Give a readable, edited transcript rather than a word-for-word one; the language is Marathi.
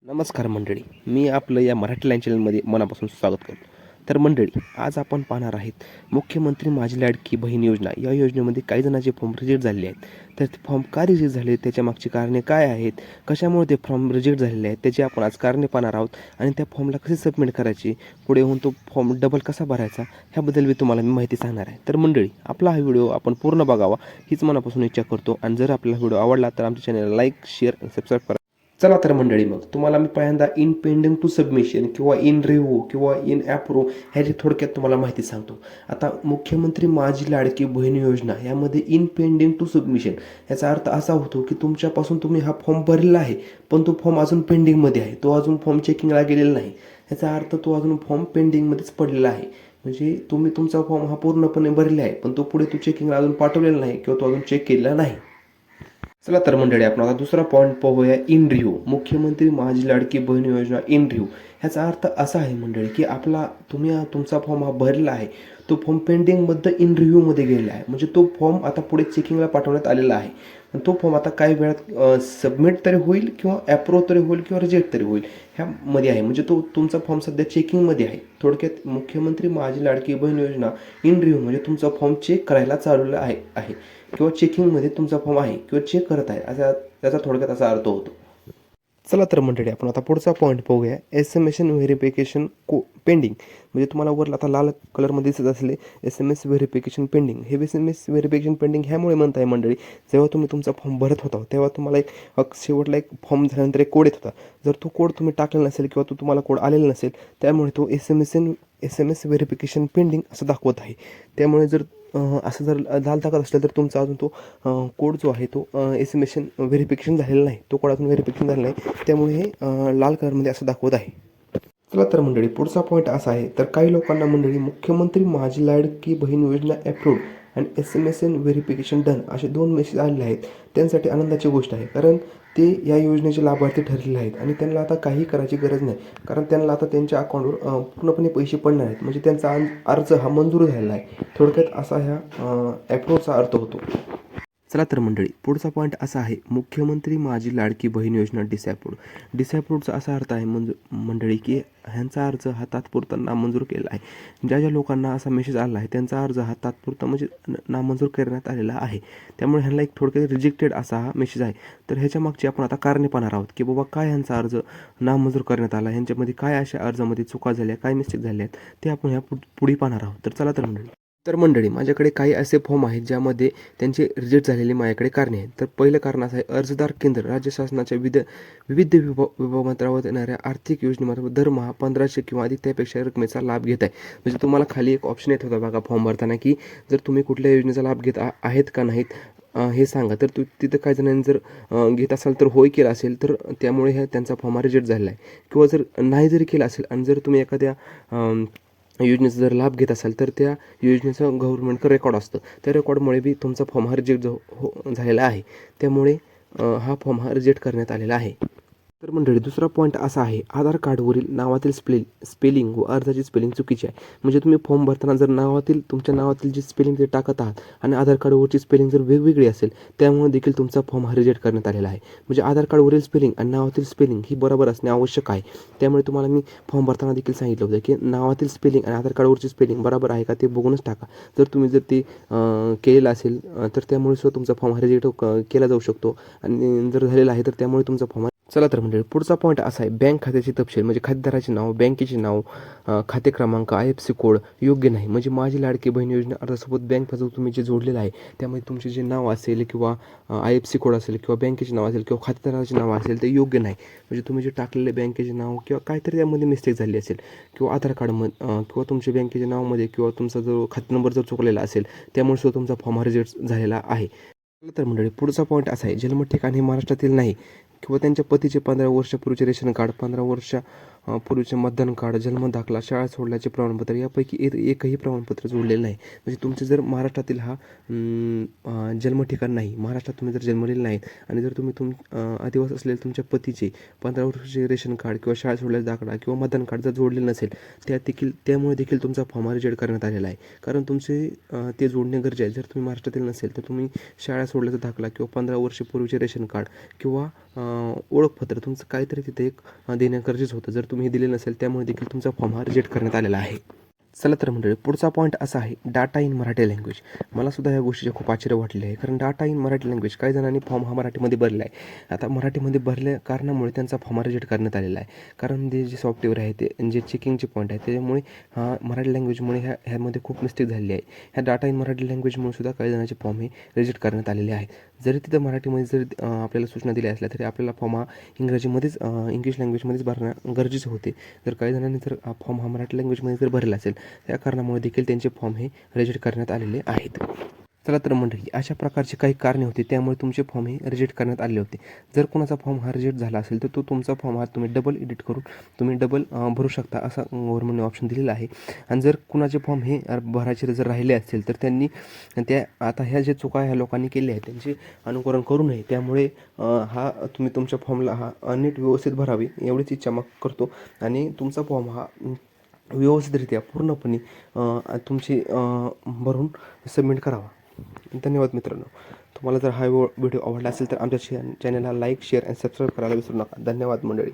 नमस्कार मंडळी, मी आपलं या मराठी लाईन चॅनलमध्ये मनापासून स्वागत करतो. तर मंडळी, आज आपण पाहणार आहेत मुख्यमंत्री माझी लाडकी बहीण योजना. या योजनेमध्ये काही जणांचे फॉर्म रिजेक्ट झालेले आहेत. तर ते फॉर्म का रिजेक्ट झाले, त्याच्या मागची कारणे काय आहेत, कशामुळे ते फॉर्म रिजेक्ट झालेले आहेत, त्याची आपण आज कारणे पाहणार आहोत. आणि त्या फॉर्मला कसे सबमिट करायची, पुढे होऊन तो फॉर्म डबल कसा भरायचा, ह्याबद्दल मी तुम्हाला माहिती सांगणार आहे. तर मंडळी, आपला हा व्हिडिओ आपण पूर्ण बघावा हीच मनापासून इच्छा करतो. आणि जर आपला व्हिडिओ आवडला तर आमच्या चॅनलला लाईक, शेअर आणि सबस्क्राईब करा. चला तर मंडळी, मग तुम्हाला मी पहिल्यांदा इन पेंडिंग टू सबमिशन किंवा इन रिव्ह्यू किंवा इन अप्रूव्ह ह्याची थोडक्यात तुम्हाला माहिती सांगतो. आता मुख्यमंत्री माझी लाडकी बहीण योजना यामध्ये इन पेंडिंग टू सबमिशन याचा अर्थ असा होतो की तुमच्यापासून तुम्ही हा फॉर्म भरलेला आहे, पण तो फॉर्म अजून पेंडिंगमध्ये आहे, तो अजून फॉर्म चेकिंगला गेलेला नाही. याचा अर्थ तो अजून फॉर्म पेंडिंगमध्येच पडलेला आहे. म्हणजे तुम्ही तुमचा फॉर्म हा पूर्णपणे भरलेला आहे, पण तो पुढे तो चेकिंगला अजून पाठवलेला नाही किंवा तो अजून चेक केलेला नाही. चला तर मंडळी, आपण आता दुसरा पॉईंट पाहूया, इन रिव्ह्यू. मुख्यमंत्री माझी लाडकी बहीण योजना इन रिव्ह्यू ह्याचा अर्थ असा आहे मंडळी की तुम्ही तुमचा फॉर्म हा भरला आहे, तो फॉर्म पेंडिंगमध्ये इन रिव्ह्यूमध्ये गेलेला आहे. म्हणजे तो फॉर्म आता पुढे चेकिंगला पाठवण्यात आलेला आहे. आणि तो फॉर्म आता काही वेळात सबमिट तरी होईल किंवा ॲप्रूव्ह तरी होईल किंवा रिजेक्ट तरी होईल ह्यामध्ये आहे. म्हणजे तो तुमचा फॉर्म सध्या चेकिंगमध्ये आहे. थोडक्यात मुख्यमंत्री माझी लाडकी बहीण योजना इन रिव्ह्यू म्हणजे तुमचा फॉर्म चेक करायला चालवला आहे किंवा चेकिंगमध्ये तुमचा फॉर्म आहे किंवा चेक करत आहे, असा त्याचा थोडक्यात असा अर्थ होतो. चला तर मंडळी, आपण आता पुढचा पॉईंट पाहूया, SMS व्हेरिफिकेशन पेंडिंग. म्हणजे तुम्हाला वर आता लाल कलरमध्ये दिसत असले SMS व्हेरिफिकेशन पेंडिंग. हे SMS व्हेरिफिकेशन पेंडिंग ह्यामुळे म्हणत आहे मंडळी, जेव्हा तुम्ही तुमचा फॉर्म भरत होता तेव्हा तुम्हाला शेवटला एक फॉर्म झाल्यानंतर एक कोड येत होता. जर तो कोड तुम्ही टाकलेला नसेल किंवा तुम्हाला कोड आलेला नसेल, त्यामुळे तो SMS व्हेरिफिकेशन पेंडिंग असं दाखवत आहे. त्यामुळे जर असं जर लाल दाखवत असलं तर तुमचा अजून तो कोड जो आहे तो SMS व्हेरिफिकेशन झालेला नाही, तो कोड अजून व्हेरिफिकेशन झालेला नाही. त्यामुळे हे लाल कलरमध्ये असं दाखवत आहे. चला तर मंडळी, पुढचा पॉईंट असा आहे, तर काही लोकांना मंडळी मुख्यमंत्री माझी लाडकी बहीण योजना अप्रूव्ड आणि SMS व्हेरिफिकेशन डन असे 2 मेसेज आलेले आहेत. त्यांसाठी आनंदाची गोष्ट आहे, कारण ते या योजनेचे लाभार्थी ठरलेले आहेत आणि त्यांना आता काही करायची गरज नाही. कारण त्यांना आता त्यांच्या अकाउंटवर पूर्णपणे पैसे पडणार आहेत. म्हणजे त्यांचा अर्ज हा मंजूर झालेला आहे. थोडक्यात असा ह्या अप्रूव्हचा अर्थ होतो. चला तर मंडळी, पुढचा पॉईंट असा आहे, मुख्यमंत्री माझी लाडकी बहीण योजना डिसअप्रूव्ड. डिसअप्रूव्डचा असा अर्थ आहे मंडळी की ह्यांचा अर्ज हा तात्पुरता नामंजूर केला आहे. ज्या लोकांना असा मेसेज आला आहे त्यांचा अर्ज हा तात्पुरता म्हणजे नामंजूर करण्यात आलेला आहे. त्यामुळे ह्यांना एक थोडक्यात रिजेक्टेड असा हा मेसेज आहे. तर ह्याच्या मागची आपण आता कारणे पाहणार आहोत की बाबा काय ह्यांचा अर्ज नामंजूर करण्यात आला, ह्यांच्यामध्ये काय अशा अर्जामध्ये चुका झाल्या, काय मिस्टेक झाल्या आहेत, ते आपण ह्या पुढे पाहणार आहोत. तर चला तर मंडळी, माझ्याकडे काही असे फॉर्म आहेत ज्यामध्ये त्यांचे रिजेक्ट झालेले माझ्याकडे कारणे आहेत. तर पहिलं कारण असं आहे, अर्जदार केंद्र राज्य शासनाच्या विविध विभागात राबवत येणाऱ्या आर्थिक योजनेमार्फत दरमहा 1500 किंवा अधिक त्यापेक्षा रकमेचा लाभ घेत आहे. म्हणजे तुम्हाला खाली एक ऑप्शन येत होता बघा फॉर्म भरताना की जर तुम्ही कुठल्या योजनेचा लाभ घेत आहेत का नाहीत हे सांगा. तर तिथं काही जणांनी जर घेत असाल तर होय केलं असेल तर त्यामुळे त्यांचा फॉर्म रिजेक्ट झालेला आहे. किंवा जर नाही जरी केला असेल आणि जर तुम्ही एखाद्या योजनेचा जर लाभ घेत असाल तर त्या योजनेचं गव्हर्नमेंटचं रेकॉर्ड असतं, त्या रेकॉर्डमुळे बी तुमचा फॉर्म हा रिजेक्ट झालेला आहे. त्यामुळे हा फॉर्म हा रिजेक्ट करण्यात आलेला आहे. तर मंडळी, दुसरा पॉईंट असा आहे, आधार कार्डवरील नावातील स्पेलिंग व अर्जाची स्पेलिंग चुकीची आहे. म्हणजे तुम्ही फॉर्म भरताना जर तुमच्या नावातील जी स्पेलिंग ते टाकत आहात आणि आधार कार्डवरची स्पेलिंग जर वेगवेगळी असेल, त्यामुळे देखील तुमचा फॉर्म हा रिजेक्ट करण्यात आलेला आहे. म्हणजे आधार कार्डवरील स्पेलिंग आणि नावातील स्पेलिंग ही बरोबर असणे आवश्यक आहे. त्यामुळे तुम्हाला मी फॉर्म भरताना देखील सांगितलं होतं की नावातील स्पेलिंग आणि आधार कार्डवरची स्पेलिंग बरोबर आहे का ते बघूनच टाका. जर तुम्ही ते केलेलं असेल तर त्यामुळे सुद्धा तुमचा फॉर्म हा रिजेक्ट केला जाऊ शकतो. आणि जर झालेला आहे तर त्यामुळे तुमचा फॉर्म. चला तर मंडळी, पुढचा पॉईंट असा आहे, बँक खात्याची तपशील म्हणजे खातेदाराचे नाव, बँकेचे नाव, खाते क्रमांक, IFSC कोड योग्य नाही. म्हणजे माझी लाडकी बहीण योजना अर्जासोबत बँक खातं तुम्ही जे जोडलेलं आहे त्यामुळे तुमचे जे नाव असेल किंवा IFSC कोड असेल किंवा बँकेचे नाव असेल किंवा खातेदाराचे नाव असेल ते योग्य नाही. म्हणजे तुम्ही जे टाकलेले बँकेचे नाव किंवा काहीतरी त्यामध्ये मिस्टेक झाली असेल किंवा आधार कार्डमध्ये किंवा तुमच्या बँकेच्या नावामध्ये किंवा तुमचा जो खाते नंबर जर चुकलेला असेल त्यामुळे सुद्धा तुमचा फॉर्म हा रिजेक्ट झालेला आहे. तर मंडळी, पुढचा पॉईंट असा आहे, जन्म ठिकाण हे महाराष्ट्रातील नाही किंवा त्यांच्या पतीचे 15 वर्षापूर्वीचे रेशन कार्ड, 15 वर्ष पूर्वीचे मतदान कार्ड, जन्म दाखला, शाळा सोडल्याचे प्रमाणपत्र यापैकी एकही प्रमाणपत्र जोडलेलं नाही. म्हणजे तुमचे जर महाराष्ट्रातील हा जन्म ठिकाण नाही, महाराष्ट्रात तुम्ही जर जन्मलेले नाहीत आणि जर तुम्ही आदिवासी असलेले तुमच्या पतीचे 15 वर्षाचे रेशन कार्ड किंवा शाळा सोडल्याचा दाखला किंवा मतदान कार्ड जर जोडलेलं नसेल, त्यामुळे देखील तुमचा फॉर्म रिजेक्ट करण्यात आलेला आहे. कारण तुमचे ते जोडणे गरजे आहे. जर तुम्ही महाराष्ट्रातील नसेल तर तुम्ही शाळा सोडल्याचा दाखला किंवा 15 वर्षपूर्वीचे रेशन कार्ड किंवा ओळखपत्र तुमचं काहीतरी तिथे एक देणं गरजेचं होतं. जर तुम्ही हे दिले नसेल त्यामुळे देखील तुमचा फॉर्म हा रिजेक्ट करण्यात आलेला आहे. चला तर मंडळी, पुढचा पॉईंट असा आहे डाटा इन मराठी लँग्वेज. मला सुद्धा या गोष्टीचे खूप आश्चर्य वाटले आहे. कारण डाटा इन मराठी लँग्वेज काही जणांनी फॉर्म हा मराठीमध्ये भरला आहे. आता मराठीमध्ये भरल्या कारणामुळे त्यांचा फॉर्म रिजेक्ट करण्यात आलेला आहे. कारण ते जे सॉफ्टवेअर आहे ते जे चेकिंगचे पॉईंट आहे त्याच्यामुळे हा मराठी लँग्वेजमुळे ह्यामध्ये खूप मिस्टेक झालेली आहे. ह्या डाटा इन मराठी लँग्वेजमुळे सुद्धा काही जणांचे फॉर्म हे रिजेक्ट करण्यात आलेले आहेत. जरी तिथं मराठीमध्ये जर आपल्याला सूचना दिल्या असल्या तरी आपल्याला फॉर्म हा इंग्लिश लँग्वेजमध्येच भरणं गरजेचे होते. जर काही जणांनी जर फॉर्म हा मराठी लँग्वेजमध्ये जर भरला असेल त्या कारणामुळे देखील त्यांचे फॉर्म हे रिजेक्ट करण्यात आलेले आहेत. चला तर मंडळी, अशा प्रकारची काही कारणे होती त्यामुळे तुमचे फॉर्म हे रिजेक्ट करण्यात आले होते. जर कोणाचा फॉर्म हा रिजेक्ट झाला असेल तर तुमचा फॉर्म हा तुम्ही डबल एडिट करून तुम्ही डबल भरू शकता असा गव्हर्नमेंटने ऑप्शन दिलेला आहे. आणि जर कुणाचे फॉर्म हे भरायचे जर राहिले असतील तर त्यांनी आता ह्या ज्या चुका ह्या लोकांनी केल्या आहेत त्यांचे अनुकरण करू नये. त्यामुळे तुम्ही तुमच्या फॉर्मला नीट व्यवस्थित भरावे एवढीच इच्छा करतो. आणि तुमचा फॉर्म हा व्यवस्थितरित्या पूर्णपणे तुमची भरून सबमिट करावा. धन्यवाद मित्रांनो. तुम्हाला जर हा व्हिडिओ आवडला असेल तर आमच्या चॅनलला लाईक, शेअर आणि सबस्क्राईब करायला विसरू नका. धन्यवाद मंडळी.